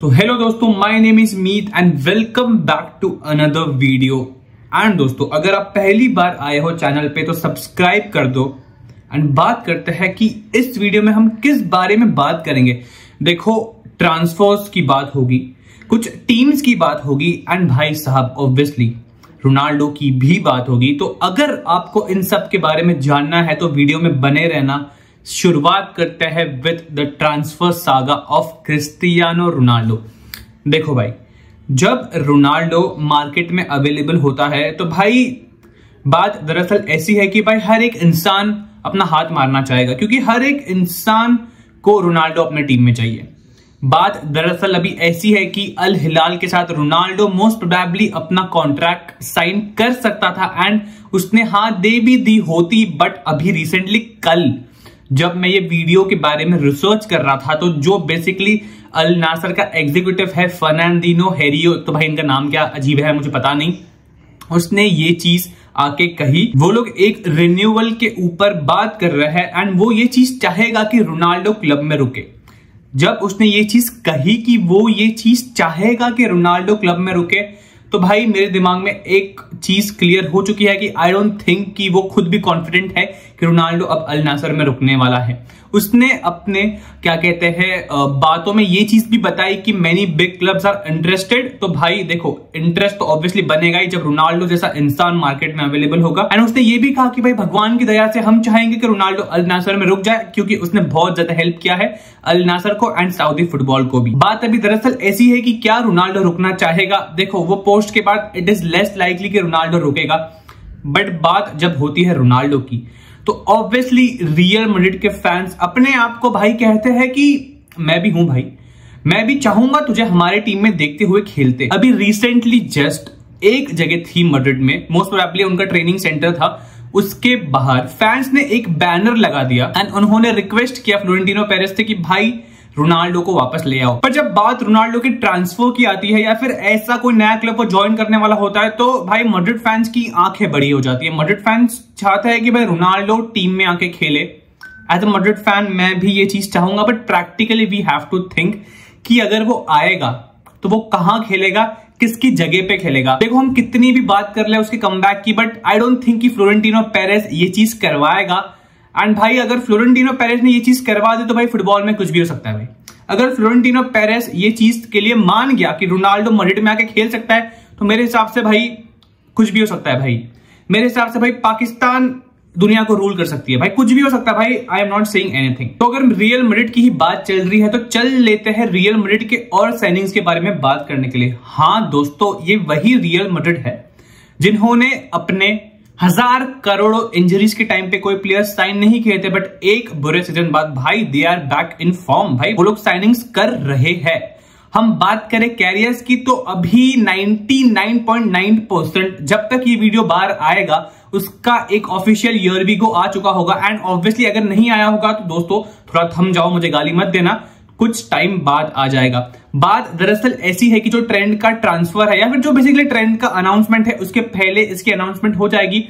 तो हेलो दोस्तों, my name is Meet and welcome back to another video. And दोस्तों, अगर आप पहली बार आए हो चैनल पे तो सब्सक्राइब कर दो। एंड बात करते हैं कि इस वीडियो में हम किस बारे में बात करेंगे। देखो, ट्रांसफर्स की बात होगी, कुछ टीम्स की बात होगी एंड भाई साहब ऑब्वियसली रोनाल्डो की भी बात होगी। तो अगर आपको इन सब के बारे में जानना है तो वीडियो में बने रहना। शुरुआत करते हैं with the transfer saga of Cristiano Ronaldo. देखो भाई, जब रोनाल्डो मार्केट में अवेलेबल होता है तो भाई बात दरअसल ऐसी है कि भाई हर एक इंसान अपना हाथ मारना चाहेगा, क्योंकि हर एक इंसान को रोनाल्डो अपने टीम में चाहिए। बात दरअसल अभी ऐसी है कि अल हिलाल के साथ रोनाल्डो मोस्ट प्रोबेबली अपना कॉन्ट्रैक्ट साइन कर सकता था एंड उसने हाँ दे भी दी होती। बट अभी रिसेंटली कल जब मैं ये वीडियो के बारे में रिसर्च कर रहा था तो जो बेसिकली अल नासर का एग्जीक्यूटिव है फर्नांडिनो हेरियो, तो भाई इनका नाम क्या अजीब है मुझे पता नहीं, उसने ये चीज आके कही। वो लोग एक रिन्यूअल के ऊपर बात कर रहे हैं एंड वो ये चीज चाहेगा कि रोनाल्डो क्लब में रुके। जब उसने ये चीज कही कि वो ये चीज चाहेगा कि रोनाल्डो क्लब में रुके, तो भाई मेरे दिमाग में एक चीज क्लियर हो चुकी है कि आई डोंट थिंक कि वो खुद भी कॉन्फिडेंट है कि रोनाल्डो अब अल नासर में रुकने वाला है। उसने अपने क्या कहते हैं बातों में ये चीज भी बताई कि many big clubs are interested. तो भाई देखो, इंटरेस्ट तो ऑब्वियसली बनेगा ही जब रोनाल्डो जैसा इंसान मार्केट में अवेलेबल होगा। एंड उसने ये भी कहा कि भाई भगवान की दया से हम चाहेंगे कि रोनाल्डो अल नासर में रुक जाए, क्योंकि उसने बहुत ज्यादा हेल्प किया है अल नासर को एंड सऊदी फुटबॉल को भी। बात अभी दरअसल ऐसी है कि क्या रोनाल्डो रुकना चाहेगा। देखो, वो पोस्ट के बाद इट इज लेस लाइकली कि रोनाल्डो रुकेगा, बट बात जब होती है रोनाल्डो की तो ऑब्वियसली रियल मैड्रिड के फैंस अपने आप को भाई कहते हैं कि मैं भी हूं भाई, मैं भी चाहूंगा तुझे हमारे टीम में देखते हुए खेलते। अभी रिसेंटली जस्ट एक जगह थी मैड्रिड में, मोस्ट प्रोबेबली उनका ट्रेनिंग सेंटर था, उसके बाहर फैंस ने एक बैनर लगा दिया एंड उन्होंने रिक्वेस्ट किया फ्लोरेंटिनो पेरेज से कि भाई रोनाल्डो को वापस ले आओ। पर जब बात रोनाल्डो के ट्रांसफर की आती है या फिर ऐसा कोई नया क्लब को ज्वाइन करने वाला होता है तो भाई मैड्रिड फैंस की आंखें बड़ी हो जाती है। मैड्रिड फैंस चाहता है कि भाई रोनाल्डो टीम में आके खेले। एज अ मैड्रिड फैन मैं भी ये चीज चाहूंगा, but practically we have to think कि अगर वो आएगा तो वो कहां खेलेगा, किसकी जगह पे खेलेगा। देखो, हम कितनी भी बात कर ले उसके कमबैक की, बट आई डोंट थिंक कि फ्लोरेंटिनो पेरेज ये चीज करवाएगा। एंड भाई अगर फ्लोरेंटिनो पेरेज ने ये चीज करवा दी तो भाई फुटबॉल में कुछ भी हो सकता है भाई। अगर फ्लोरेंटिनो पेरेज ये चीज के लिए मान गया कि रोनाल्डो मैड्रिड में आके खेल सकता है तो मेरे हिसाब से भाई कुछ भी हो सकता है भाई। मेरे हिसाब से भाई पाकिस्तान दुनिया को रूल कर सकती है भाई, कुछ भी हो सकता है भाई। I am not saying anything. तो अगर रियल मैड्रिड की ही बात चल रही है तो चल लेते हैं रियल मैड्रिड के और साइनिंग्स के बारे में बात करने के लिए। हाँ दोस्तों, ये वही रियल मैड्रिड है जिन्होंने अपने 1000 करोड़ों इंजरीज के टाइम पे कोई प्लेयर साइन नहीं किए थे, बट एक बुरे सीजन बाद भाई they are back in form. भाई वो लोग साइनिंग्स कर रहे हैं। हम बात करें कैरियर्स की तो अभी 99.9% जब तक ये वीडियो बाहर आएगा उसका एक ऑफिशियल ईयर भी आ चुका होगा। एंड ऑब्वियसली अगर नहीं आया होगा तो दोस्तों थोड़ा थम जाओ, मुझे गाली मत देना, कुछ टाइम बाद आ जाएगा। बात दरअसल ऐसी है कि जो ट्रेंड का ट्रांसफर है या फिर जो बेसिकली ट्रेंड का अनाउंसमेंट है उसके पहले इसकी अनाउंसमेंट हो जाएगी।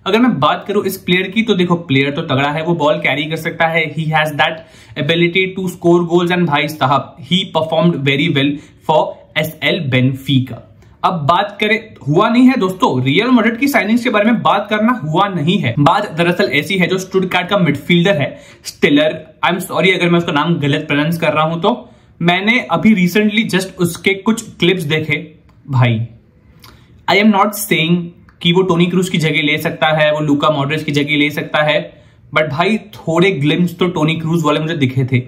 अगर मैं बात करूं इस प्लेयर की तो देखो, प्लेयर तो तगड़ा है, वो बॉल कैरी कर सकता है, he has that ability to score goals and भाई साहब he performed very well for SL Benfica. अब बात करें, हुआ नहीं है दोस्तों, रियल मैड्रिड की साइनिंग्स के बारे में बात करना हुआ नहीं है। बात दरअसल ऐसी है, जो स्टुटगार्ट का मिडफील्डर है स्टिलर, आई एम सॉरी अगर मैं उसका नाम गलत प्रोनाउंस कर रहा हूं, तो मैंने अभी रिसेंटली जस्ट उसके कुछ क्लिप्स देखे। भाई आई एम नॉट सेइंग कि वो टोनी क्रूज की जगह ले सकता है, वो लूका मॉड्रिच की जगह ले सकता है, बट भाई थोड़े ग्लिम्स तो टोनी क्रूज वाले मुझे दिखे थे।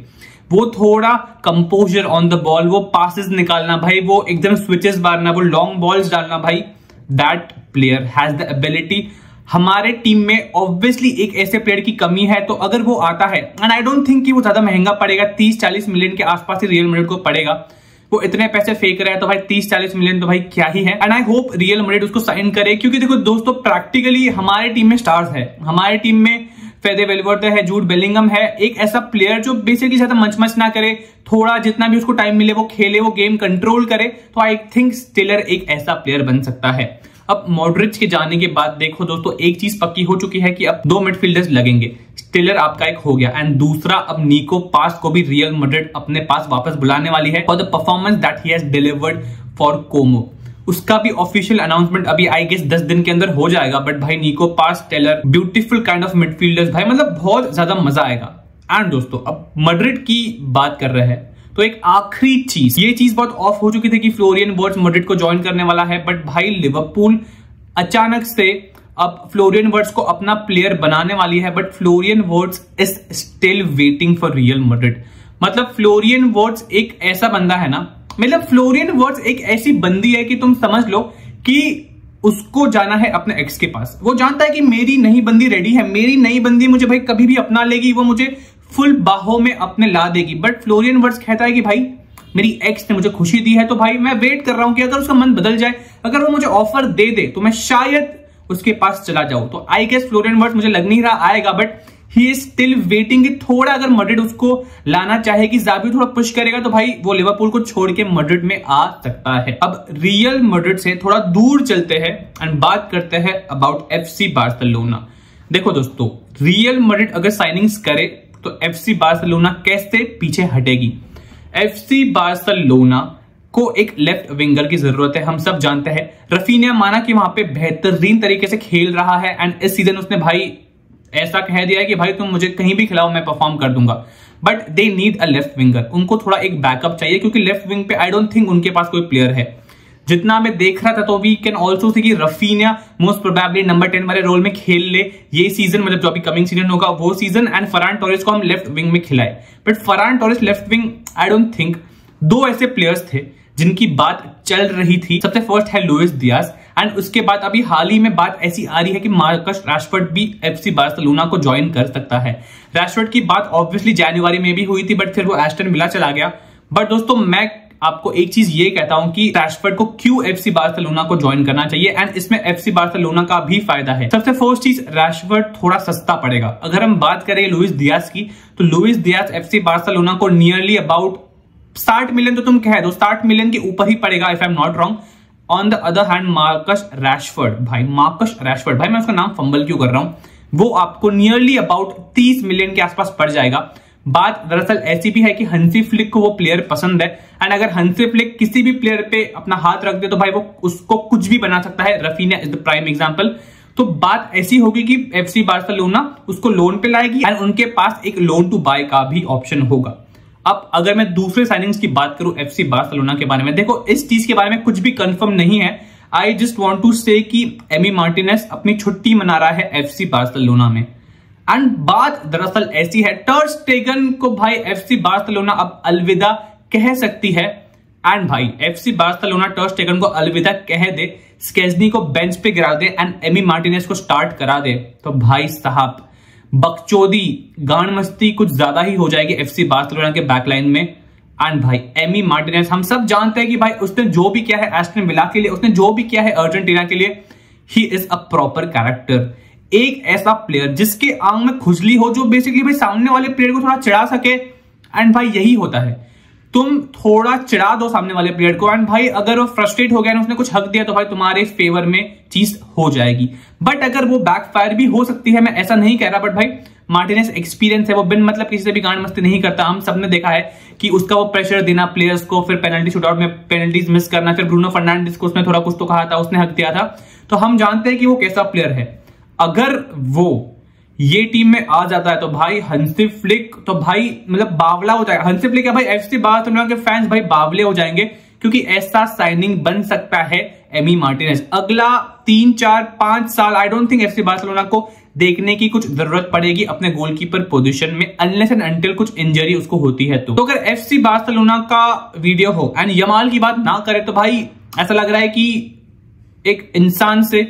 वो थोड़ा कंपोजर ऑन द बॉल, वो पासेस निकालना भाई, वो एकदम स्विचेस मारना, वो लॉन्ग बॉल्स डालना भाई, that player has the ability. हमारे टीम में ऑब्वियसली एक ऐसे प्लेयर की कमी है, तो अगर वो आता है, एंड आई डोंट थिंक कि वो ज्यादा महंगा पड़ेगा, 30-40 मिलियन के आसपास ही रियल मैड्रिड को पड़ेगा। वो इतने पैसे फेंक रहा है तो भाई 30-40 मिलियन तो भाई क्या ही है। And I hope real Madrid उसको साइन करे, क्योंकि देखो दोस्तों प्रैक्टिकली हमारे टीम में स्टार्स है, हमारे टीम में फेदे वेल्वर्दे है, जूड बेलिंगम है, एक ऐसा प्लेयर जो बेसिकली ज्यादा मच ना करे, थोड़ा जितना भी उसको टाइम मिले वो खेले, वो गेम कंट्रोल करे, तो आई थिंक स्टिलर एक ऐसा प्लेयर बन सकता है। अब मॉडरिच के जाने के बाद देखो दोस्तों, एक चीज पक्की हो चुकी है कि अब 2 मिडफील्डर्स लगेंगे। स्टिलर आपका एक हो गया, एंड दूसरा अब निको पास को भी रियल मैड्रिड अपने पास वापस बुलाने वाली है for the performance that he has delivered for Como. उसका भी ऑफिशियल अनाउंसमेंट अभी आई गेस 10 दिन के अंदर हो जाएगा। बट भाई Nico Paz, Taylor, beautiful kind of midfielders भाई, मतलब बहुत ज्यादा मजा आएगा। एंड दोस्तों अब मैड्रिड की बात कर रहे हैं तो एक आखिरी चीज, ये चीज बहुत ऑफ हो चुकी थी कि फ्लोरियन वर्ट्स मैड्रिड को ज्वाइन करने वाला है, बट भाई लिवरपूल अचानक से अब फ्लोरियन वर्ट्स को अपना प्लेयर बनाने वाली है। But Florian वर्ट्स is still waiting for real Madrid. मतलब फ्लोरियन वर्ट्स एक ऐसा बंदा है ना, मतलब फ्लोरियन वर्ट्स एक ऐसी बंदी है कि तुम समझ लो कि उसको जाना है अपने एक्स के पास। वो जानता है कि मेरी नई बंदी रेडी है, मेरी नई बंदी मुझे भाई कभी भी अपना लेगी, वो मुझे फुल बाहों में अपने ला देगी। बट फ्लोरियन वर्ट्स कहता है कि भाई मेरी एक्स ने मुझे खुशी दी है, तो भाई मैं वेट कर रहा हूं कि अगर उसका मन बदल जाए, अगर वो मुझे ऑफर दे दे तो मैं शायद उसके पास चला जाऊं। तो आई गेस फ्लोरियन वर्ट्स मुझे लग नहीं रहा आएगा, but he is still waiting कि थोड़ा अगर मैड्रिड उसको लाना चाहे कि ज़ाबी थोड़ा पुश करेगा तो भाई वो लिवरपूल को छोड़ के मैड्रिड में आ सकता है। अब रियल मैड्रिड से थोड़ा दूर चलते हैं एंड बात करते हैं अबाउट एफसी बार्सिलोना। देखो दोस्तों, रियल मैड्रिड अगर साइनिंग्स करे तो एफसी बार्सिलोना कैसे पीछे हटेगी। एफसी बार्सिलोना को एक लेफ्ट विंगर की जरूरत है। हम सब जानते हैं रफीनिया माना कि वहां पे बेहतरीन तरीके से खेल रहा है, एंड इस सीजन उसने भाई ऐसा कह दिया है कि भाई तुम मुझे कहीं भी खिलाओ मैं परफॉर्म कर दूंगा। But they need a left winger, उनको थोड़ा एक बैकअप चाहिए, क्योंकि लेफ्ट विंग पे आई डोंट थिंक उनके पास कोई प्लेयर है। जितना मैं देख रहा था तो वी कैन ऑल्सो सी कि रफीनिया मोस्ट प्रोबेबली नंबर 10 वाले रोल में खेल ले ये सीजन, मतलब जो अभी कमिंग सीजन होगा वो सीजन, एंड फरहान टोरेस को हम लेफ्ट विंग में खिलाए। But Farhan Torres left wing, I don't think. 2 ऐसे प्लेयर्स थे जिनकी बात चल रही थी। सबसे फर्स्ट है लुइस डियाज, एंड उसके बाद अभी हाल ही में बात ऐसी आ रही है कि मार्कस रैशफोर्ड भी एफसी बार्सिलोना को ज्वाइन कर सकता है। रैशफोर्ड की बात ऑब्वियसली जनवरी में भी हुई थी, बट फिर वो एस्टन विला चला गया। बट दोस्तों मैं आपको एक चीज ये कहता हूं कि रैशफोर्ड को क्यों एफसी बार्सिलोना को ज्वाइन करना चाहिए, एंड इसमें एफसी बार्सिलोना का भी फायदा है। सबसे फर्स्ट चीज, रैशफोर्ड थोड़ा सस्ता पड़ेगा। अगर हम बात करें लुइस डियाज की, तो लुइस डियाज एफसी बार्सिलोना को नियरली अबाउट 60 मिलियन तो तुम कह दो, 60 मिलियन के ऊपर ही पड़ेगा if I am not wrong. On the other hand Marcus Rashford, भाई मार्कस रैशफोर्ड, भाई मैं उसका नाम फंबल क्यों कर रहा हूं, वो आपको नियरली अबाउट 30 मिलियन के आसपास पड़ जाएगा। बात दरअसल ऐसी भी है कि हंसी फ्लिक को वो प्लेयर पसंद है, एंड अगर हंसी फ्लिक किसी भी प्लेयर पे अपना हाथ रख दे तो भाई वो उसको कुछ भी बना सकता है। Raphinha is the prime example. तो बात ऐसी होगी कि एफसी बार्सिलोना उसको लोन पे लाएगी, एंड उनके पास एक लोन टू बाय का भी ऑप्शन होगा। अब अगर मैं दूसरे साइनिंग्स की बात करूं एफसी बार्सिलोना के बारे में, देखो इस चीज के बारे में कुछ भी कंफर्म नहीं है। आई जस्ट वांट टू से कि एमी मार्टिनेज अपनी छुट्टी मना रहा है एफसी बार्सिलोना में। एंड बात दरअसल ऐसी है, टर स्टेगन को भाई एफसी बार्सिलोना अब अलविदा कह सकती है। एंड भाई एफसी बार्सिलोना टर स्टेगन को अलविदा कह दे, स्केज़नी को बेंच पे गिरा दे एंड एमी मार्टिनेज को स्टार्ट करा दे, तो भाई साहब बकचोदी गांड मस्ती कुछ ज्यादा ही हो जाएगी एफसी बार्सिलोना के बैकलाइन में। एंड भाई एमी मार्टिनेज, हम सब जानते हैं कि भाई उसने जो भी किया है एस्टन विला के लिए, उसने जो भी किया है अर्जेंटीना के लिए, he is a proper character. एक ऐसा प्लेयर जिसके आंख में खुजली हो, जो बेसिकली भाई सामने वाले प्लेयर को थोड़ा चिढ़ा सके। एंड भाई यही होता है, तुम थोड़ा चिढ़ा दो सामने वाले प्लेयर को, एंड भाई अगर वो फ्रस्ट्रेट हो गया ना, उसने कुछ हक दिया, तो भाई तुम्हारे फेवर में चीज हो जाएगी। बट अगर वो बैकफायर भी हो सकती है, मैं ऐसा नहीं कह रहा, बट भाई मार्टिनेज एक्सपीरियंस है, वो बिन मतलब किसी से भी गांड मस्ती नहीं करता। हम सबने देखा है कि उसका वो प्रेशर देना प्लेयर्स को, फिर पेनल्टी शूटआउट में पेनल्टीज मिस करना, फिर ब्रूनो फर्नांडिस को उसने थोड़ा कुछ तो कहा था, उसने हक दिया था, तो हम जानते हैं कि वो कैसा प्लेयर है। अगर वो ये टीम में आ जाता है तो भाई हंसी फ्लिक तो भाई मतलब बावला हो जाएगा। हंसी फ्लिक है भाई, एफसी बार्सिलोना के फैंस भाई बावले हो जाएंगे, क्योंकि ऐसा साइनिंग बन सकता है एमी मार्टिनेज। अगला 3, 4, 5 साल I don't think FC Barcelona को देखने की कुछ जरूरत पड़ेगी अपने गोलकीपर पोजीशन में, अनलेस एंड अनटिल कुछ इंजरी उसको होती है। तो अगर एफसी बार्सिलोना का वीडियो हो एंड यमाल की बात ना करे, तो भाई ऐसा लग रहा है कि एक इंसान से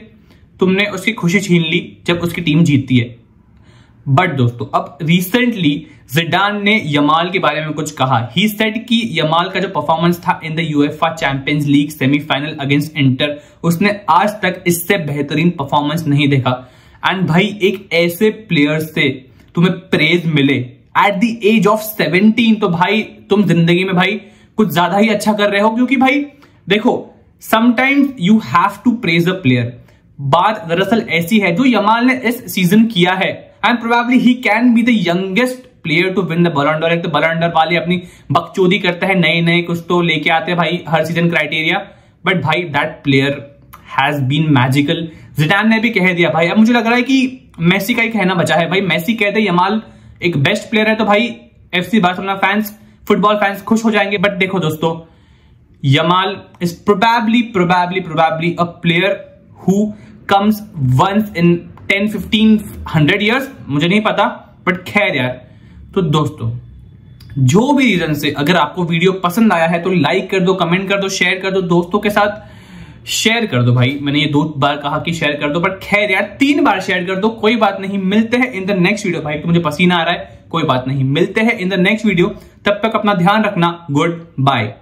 तुमने उसकी खुशी छीन ली जब उसकी टीम जीतती है। बट दोस्तों अब रिसेंटली जिडान ने यमाल के बारे में कुछ कहा। ही सेड कि यमाल का जो परफॉर्मेंस था in the UEFA champions league semifinal against inter, उसने आज तक इससे बेहतरीन परफॉर्मेंस नहीं देखा। एंड भाई एक ऐसे प्लेयर से तुम्हें प्रेज मिले एट द एज ऑफ 17, तो भाई तुम जिंदगी में भाई कुछ ज्यादा ही अच्छा कर रहे हो। क्योंकि भाई देखो sometimes you have to praise a player. बात दरअसल ऐसी है जो यमाल ने इस सीजन किया है, and probably he can be the youngest player to win the Ballon d'Or. एक तो बॉलन डॉर वाले अपनी बकचोदी करते हैं, नए नए कुछ तो लेके आते हैं भाई हर सीजन क्राइटेरिया, बट भाई that player has been magical. Zidane ने भी कह दिया भाई, अब मुझे लग रहा है कि मेसी का ही कहना बचा है भाई। मेसी कहते यमाल एक बेस्ट प्लेयर है तो भाई FC Barcelona fans, football fans खुश हो जाएंगे। बट देखो दोस्तों, Yamal is probably a player who comes once in 10, 15, 100 years, मुझे नहीं पता, बट खैर यार। तो दोस्तों, जो भी रीजन से अगर आपको वीडियो पसंद आया है तो लाइक कर दो, कमेंट कर दो, शेयर कर दो, दोस्तों के साथ शेयर कर दो भाई। मैंने ये 2 बार कहा कि शेयर कर दो, बट खैर यार 3 बार शेयर कर दो, कोई बात नहीं। मिलते हैं इन द नेक्स्ट वीडियो। भाई तो मुझे पसीना आ रहा है, कोई बात नहीं, मिलते हैं इन द नेक्स्ट वीडियो। तब तक अपना ध्यान रखना, गुड बाय।